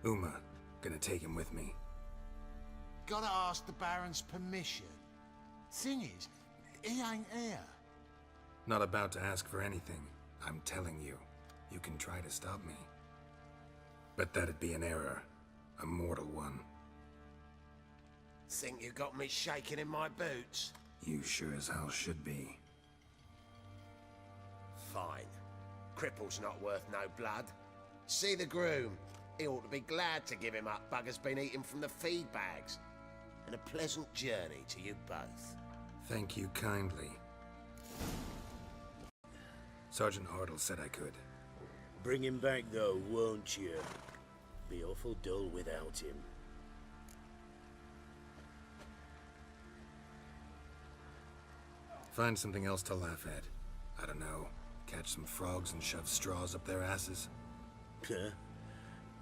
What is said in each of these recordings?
Gonna take him with me. Gotta ask the Baron's permission. Thing is, he ain't here. Not about to ask for anything. I'm telling you, you can try to stop me. But that'd be an error. A mortal one. Think you got me shaking in my boots? You sure as hell should be. Fine. Cripple's not worth no blood. See the groom. He ought to be glad to give him up. Bugger's been eating from the feed bags. And a pleasant journey to you both. Thank you kindly. Sergeant Hartle said I could. Bring him back though, won't you? Be awful dull without him. Find something else to laugh at. I don't know. Catch some frogs and shove straws up their asses. Huh?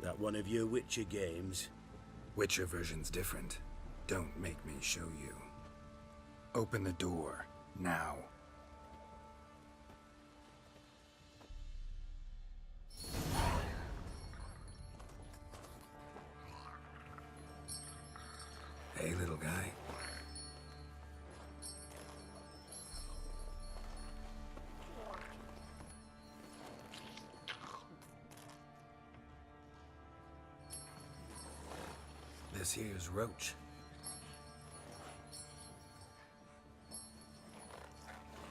That one of your Witcher games? Witcher version's different. Don't make me show you. Open the door, now. Hey, little guy. This here's Roach.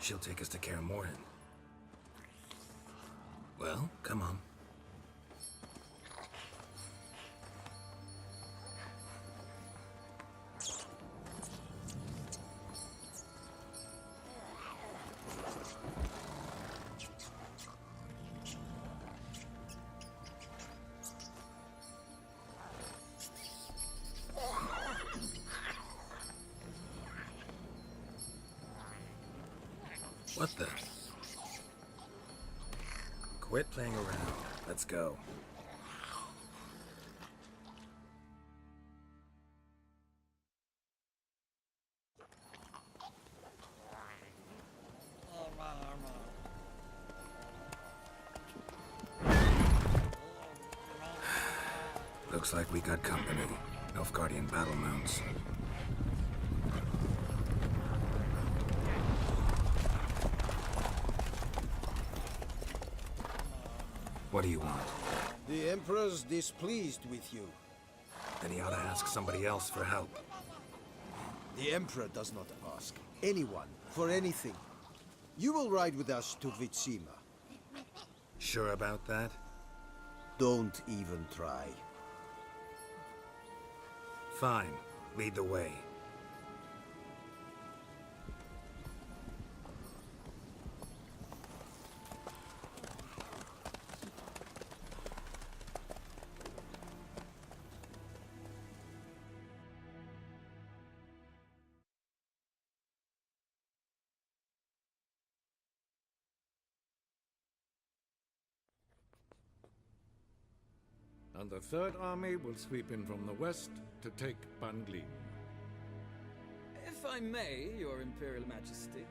She'll take us to Kaer Morhen. Well, come on. What the? Quit playing around. Let's go. Looks like we got company. Nilfgaardian battle mounts. What do you want? The Emperor's displeased with you. Then he ought to ask somebody else for help. The Emperor does not ask anyone for anything. You will ride with us to Vitsima. Sure about that? Don't even try. Fine. Lead the way. And the Third Army will sweep in from the west to take Banglin. If I may, Your Imperial Majesty,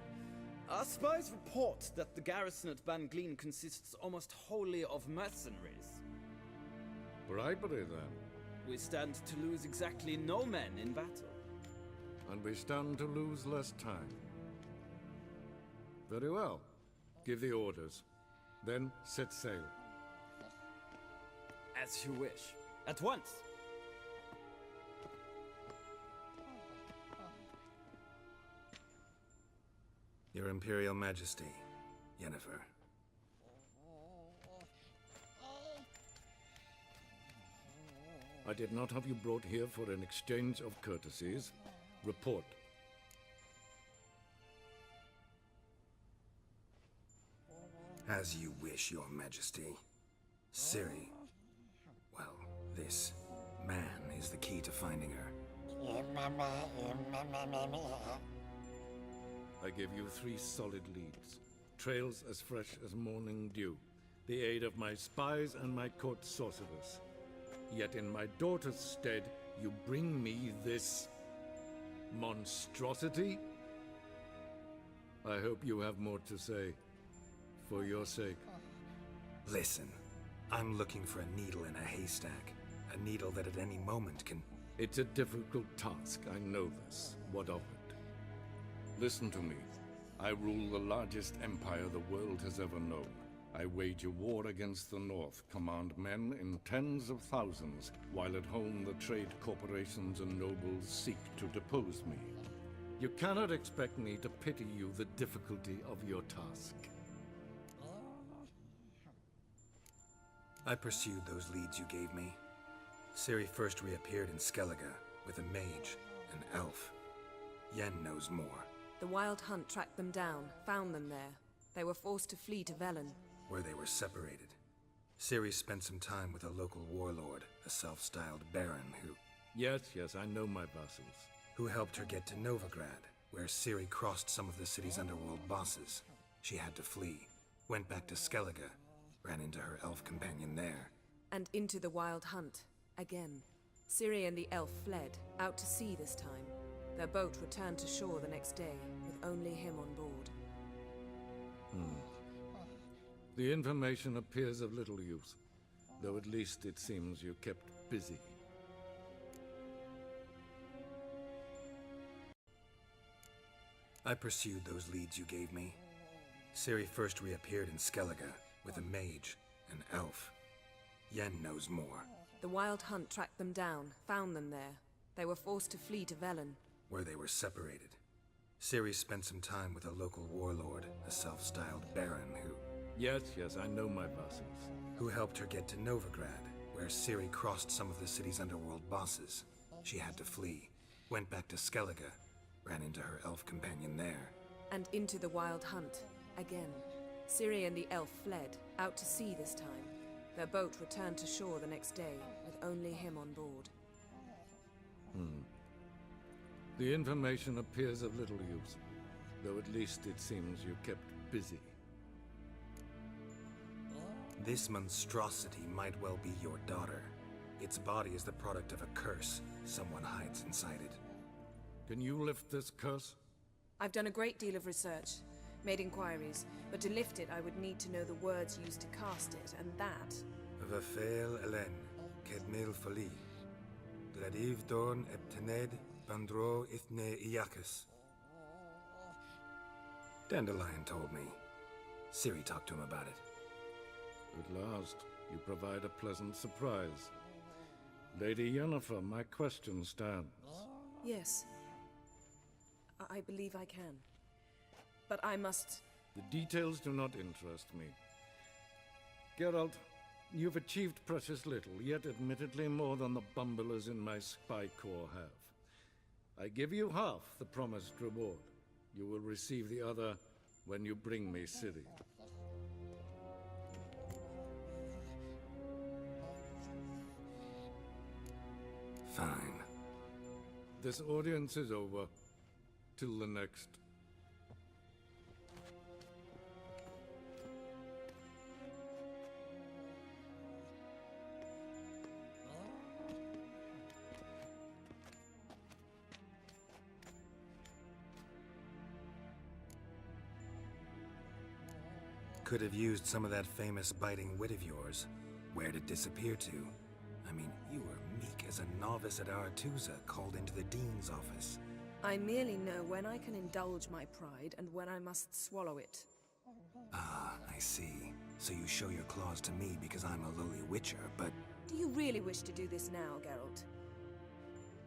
our spies report that the garrison at Banglin consists almost wholly of mercenaries. Bribery, then. We stand to lose exactly no men in battle. And we stand to lose less time. Very well. Give the orders. Then set sail. As you wish. At once! Your Imperial Majesty, Yennefer. I did not have you brought here for an exchange of courtesies. Report. As you wish, Your Majesty. Ciri. Well, this man is the key to finding her. I give you 3 solid leads. Trails as fresh as morning dew. The aid of my spies and my court sorcerers. Yet in my daughter's stead, you bring me this monstrosity? I hope you have more to say. For your sake. Listen, I'm looking for a needle in a haystack. A needle that at any moment can... It's a difficult task, I know this. What of it? Listen to me. I rule the largest empire the world has ever known. I wage a war against the North, command men in tens of thousands, while at home the trade corporations and nobles seek to depose me. You cannot expect me to pity you the difficulty of your task. I pursued those leads you gave me. Ciri first reappeared in Skellige with a mage, an elf. Yen knows more. The Wild Hunt tracked them down, found them there. They were forced to flee to Velen, where they were separated. Ciri spent some time with a local warlord, a self-styled baron Yes, I know my vassals. who helped her get to Novigrad, where Ciri crossed some of the city's underworld bosses. She had to flee, went back to Skellige, ran into her elf companion there. and into the Wild Hunt, again. Ciri and the elf fled, out to sea this time. Their boat returned to shore the next day, with only him on board. The information appears of little use, though at least it seems you kept busy. I pursued those leads you gave me. Ciri first reappeared in Skellige with a mage, an elf. Yen knows more, The Wild Hunt tracked them down, found them there. They were forced to flee to Velen, where they were separated. Ciri spent some time with a local warlord, a self-styled baron Yes, I know my vassals. who helped her get to Novigrad, where Ciri crossed some of the city's underworld bosses. She had to flee, went back to Skellige, ran into her elf companion there. and into the Wild Hunt, again. Ciri and the elf fled, out to sea this time. Their boat returned to shore the next day, with only him on board. The information appears of little use, though at least it seems you kept busy. This monstrosity might well be your daughter. Its body is the product of a curse someone hides inside it. Can you lift this curse? I've done a great deal of research, made inquiries, but to lift it I would need to know the words used to cast it, and that... Vafel Elen, Kedmil Fali, Gladiv Dorn Eptened, Bandro Ithne Iacus. Dandelion told me. Ciri talked to him about it. At last, you provide a pleasant surprise. Lady Yennefer, my question stands. Yes. I believe I can. But I must... The details do not interest me. Geralt, you've achieved precious little, yet admittedly more than the bumblers in my spy corps have. I give you half the promised reward. You will receive the other when you bring me Ciri. Fine. This audience is over. Till the next. Could have used some of that famous biting wit of yours. Where'd it disappear to? I mean, you were meek as a novice at Aretuza called into the Dean's office. I merely know when I can indulge my pride and when I must swallow it. Ah, I see. So you show your claws to me because I'm a lowly witcher, but... Do you really wish to do this now, Geralt?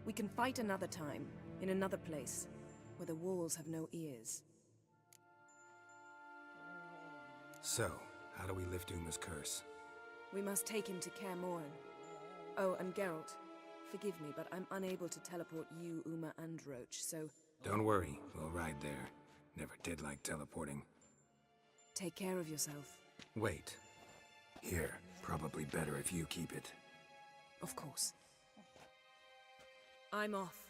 We can fight another time, in another place, where the walls have no ears. So, how do we lift Uma's curse? We must take him to Kaer Morhen. Oh, and Geralt, forgive me, but I'm unable to teleport you, Uma, and Roach, so... Don't worry, we'll ride there. Never did like teleporting. Take care of yourself. Wait. Here, probably better if you keep it. Of course. I'm off.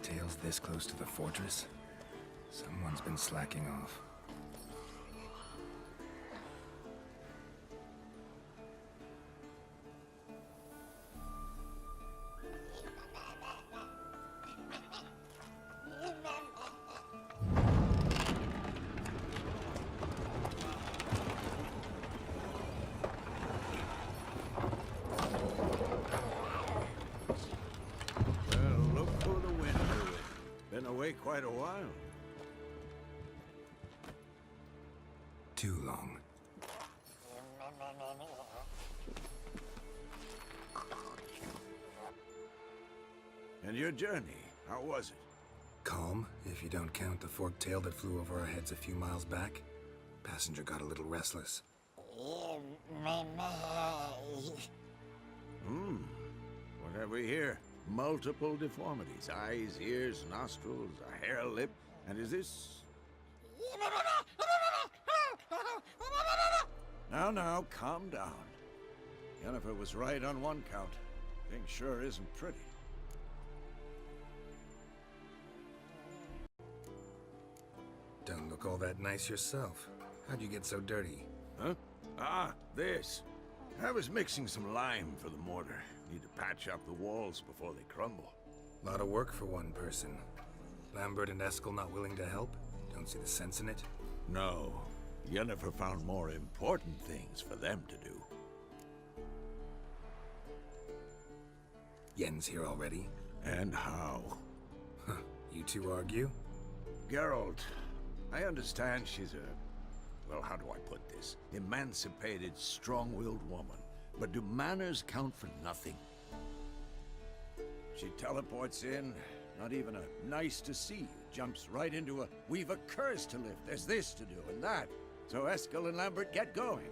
Fork-tails this close to the fortress? Someone's been slacking off. Quite a while. Too long. And your journey, how was it? Calm, if you don't count the fork-tail that flew over our heads a few miles back. Passenger got a little restless. What have we here? Multiple deformities. Eyes, ears, nostrils, a hair lip. And is this... Now, calm down. Yennefer was right on one count. Thing sure isn't pretty. Don't look all that nice yourself. How'd you get so dirty? Huh? Ah, this. I was mixing some lime for the mortar. Need to patch up the walls before they crumble. Lot of work for one person. Lambert and Eskel not willing to help? Don't see the sense in it? No. Yennefer found more important things for them to do. Yen's here already? And how? Huh. You two argue? Geralt, I understand she's a... well, how do I put this? Emancipated, strong-willed woman. But do manners count for nothing? She teleports in, not even a nice to see you, jumps right into a we've a curse to lift, there's this to do and that. So Eskel and Lambert get going.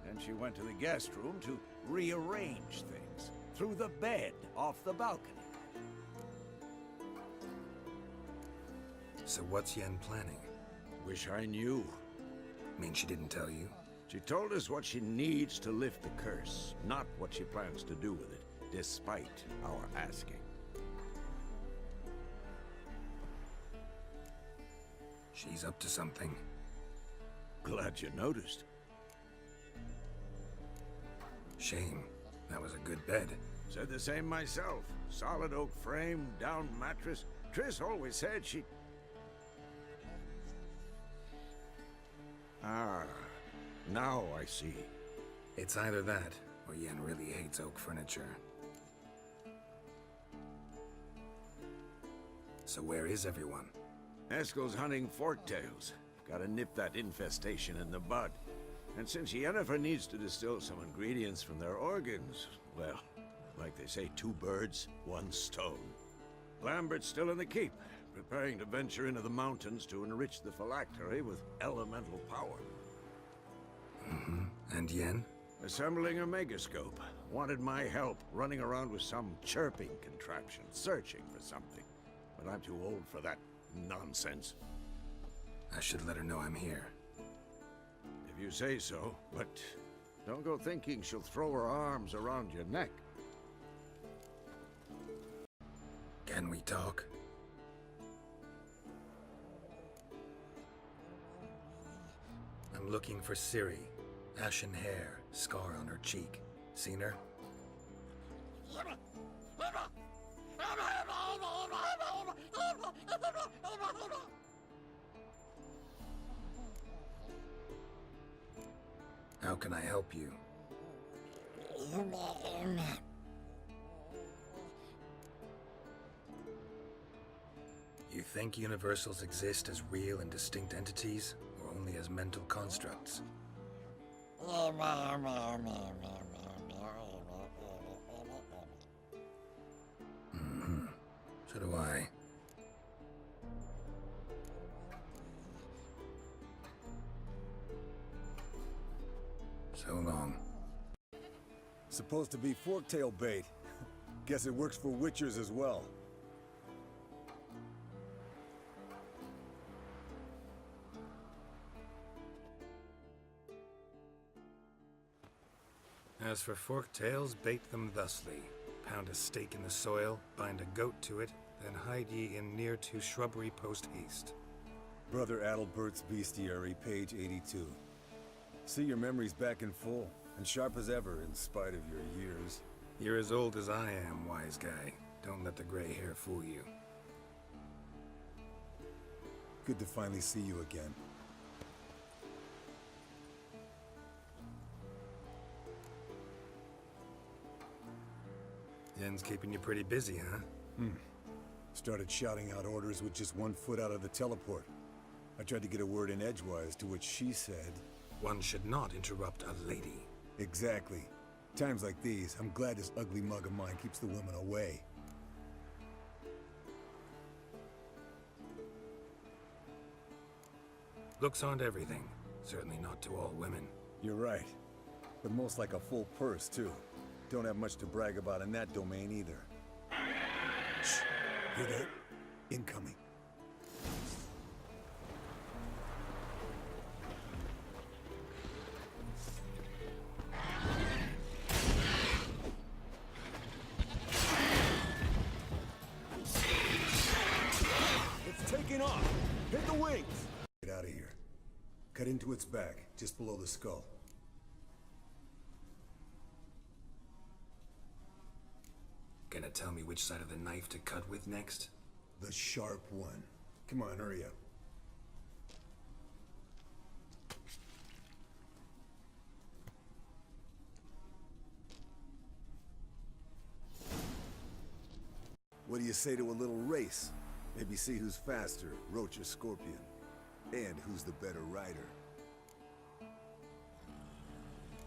Then she went to the guest room to rearrange things. Through the bed, off the balcony. So what's Yen planning? Wish I knew. Mean she didn't tell you? She told us what she needs to lift the curse, not what she plans to do with it, despite our asking. She's up to something. Glad you noticed. Shame. That was a good bed. Said the same myself. Solid oak frame, down mattress. Triss always said she... Ah, now I see. It's either that, or Yen really hates oak furniture. So where is everyone? Eskel's hunting fork-tails. Gotta nip that infestation in the bud. And since Yennefer needs to distill some ingredients from their organs, well, like they say, 2 birds, 1 stone. Lambert's still in the keep, preparing to venture into the mountains to enrich the phylactery with elemental power. And Yen? Assembling a megascope. Wanted my help running around with some chirping contraption, searching for something. But I'm too old for that nonsense. I should let her know I'm here. If you say so, but don't go thinking she'll throw her arms around your neck. Can we talk? I'm looking for Ciri. Ashen hair, scar on her cheek. Seen her? How can I help you? You think universals exist as real and distinct entities, or only as mental constructs? So do I. So long. Supposed to be fork-tail bait. Guess it works for witchers as well. As for fork tails, bait them thusly. Pound a stake in the soil, bind a goat to it, Then hide ye in near to shrubbery post haste. Brother Adalbert's Bestiary, page 82. See your memories back in full, and sharp as ever in spite of your years. You're as old as I am, wise guy. Don't let the gray hair fool you. Good to finally see you again. Yen's keeping you pretty busy, huh? Started shouting out orders with just 1 foot out of the teleport. I tried to get a word in edgewise, to which she said... One should not interrupt a lady. Exactly. Times like these, I'm glad this ugly mug of mine keeps the women away. Looks aren't everything. Certainly not to all women. You're right. But most like a full purse, too. Don't have much to brag about in that domain, either. Shh! Hear that? Incoming. It's taking off! Hit the wings! Get out of here. Cut into its back, just below the skull. Gonna tell me which side of the knife to cut with next? The sharp one. Come on, hurry up. What do you say to a little race? Maybe see who's faster, Roach or Scorpion. And who's the better rider.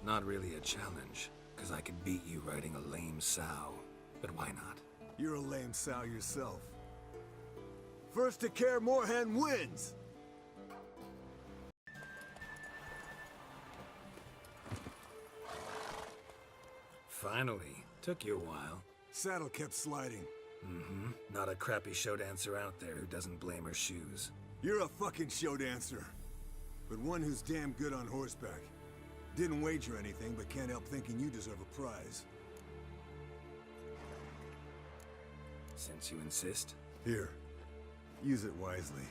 Not really a challenge, because I could beat you riding a lame sow. But why not? You're a lame sow yourself. First to Care Moorhen wins! Finally. Took you a while. Saddle kept sliding. Not a crappy show dancer out there who doesn't blame her shoes. You're a fucking show dancer. But one who's damn good on horseback. Didn't wager anything, but can't help thinking you deserve a prize. Since you insist. Here. Use it wisely.